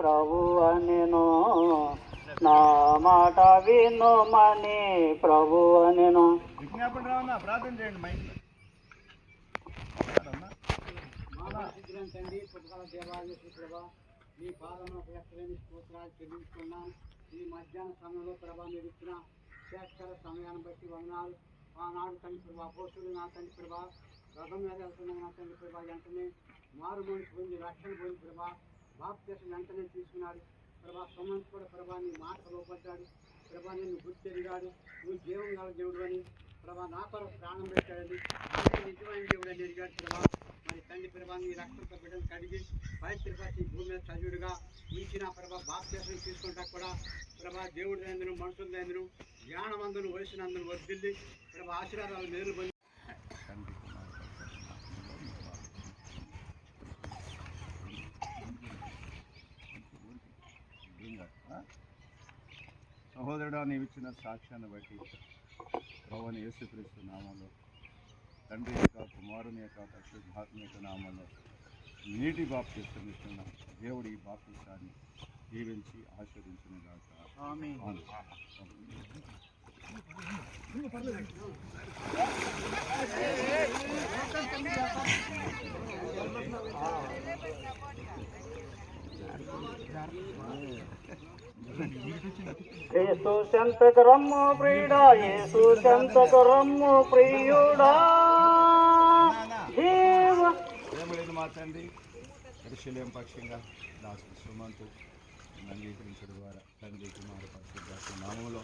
ప్రభు అనెను, నా మాట వినుమని ప్రభు అనెను. విజ్ఞాపన రావన్నా ప్రార్థన చేయండి మైక్ తండ్రి పుస్తకాల దేవాలయ ప్రభా మీ పాదములకు ఎక్కలేని స్తోత్రాలు చెల్లించుకున్నాం. ఈ మధ్యాహ్న సమయంలో ప్రభా మీరు ఇచ్చిన శ్రేష్ఠ సమయాన్ని బట్టి వందనాలు. ఆనాడు తండ్రి ప్రభా పోషుడు నా తండ్రి ప్రభా రథం మీద వెళ్తున్నాం నా తండ్రి ప్రభా వెంటనే మారు మనిషి పొంది రక్షణ పొంది ప్రభా బాప్తిసం వెంటనే తీసుకున్నాడు ప్రభా. సొమ్మంతి కూడా ప్రభా నీ మాట లోపడ్డాడు ప్రభా. నిన్ను గుర్తెరిగాడు, నువ్వు జీవం గల దేవుడు అని ప్రభా. నా కొరకు ప్రాణం పెట్టాడని నిజమైన దేవుడు అని ఎరిగాడు ప్రభా. మరి తండ్రి ప్రభా నీ రక్తంతో బిడ్డను కడిగి పవిత్రపరిచి భూమి మీద సజీవుడిగా ఉంచిన ప్రభా బాప్తిసం తీసుకుంటా కూడా ప్రభా దేవుడి అందరూ మనుషుల అందరూ జ్ఞానమందును వయసునందును వర్దిల్లి ప్రభా ఆశీర్వాదాలు మేలు పొంది సహోదరుడా నీవిచ్చిన సాక్ష్యాన్ని బట్టి ప్రభువైన యేసుక్రీస్తు నామంలో తండ్రి యొక్క కుమారుని యొక్క పరిశుద్ధాత్మ యొక్క నామంలో నీటి బాప్తిసం ఇస్తున్న దేవుడి ఈ బాప్తిసాన్ని దీవించి ఆశీర్వదించిన గాక ఆమేన్. యేసు చెంతకు రమ్ము ప్రియుడా, యేసు చెంతకు రమ్ము ప్రియుడా. ప్రేమలేదు మా తండ్రి పరిశీలయం పక్షంగా దాసు సుమంతు అంగీకరించడం ద్వారా తండ్రి కుమారు పరిశుద్ధాత్మ నామంలో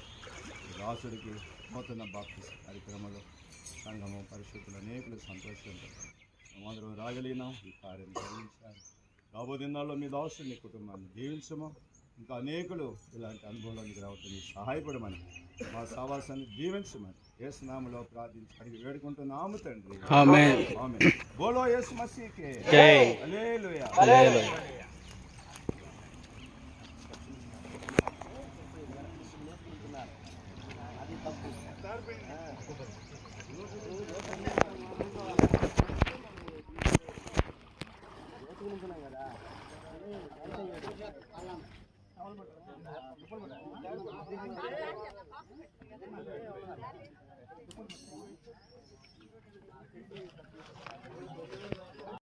దాసుడికి నూతన బాప్తిస కార్యక్రమంలో సంఘము పరిశుద్ధులు అనేకులు సంతోషంతో అందరం రాగలిగినాం. ఈ కార్యం జరిగించారు. రాబో దినాల్లో మీ దాసుని కుటుంబాన్ని దీవించము. ఇంకా అనేకులు ఇలాంటి అనుభవంలోనికి రావడానికి సహాయపడమని మా సావాసాన్ని దీవించమని యేసు నామములో ప్రార్థించి అడిగి వేడుకుంటున్నాము తండ్రి. ఆమేన్. ఆమేన్. బోలో యేసు మసీహ్కే జై. హల్లెలూయా. హల్లెలూయా. కదా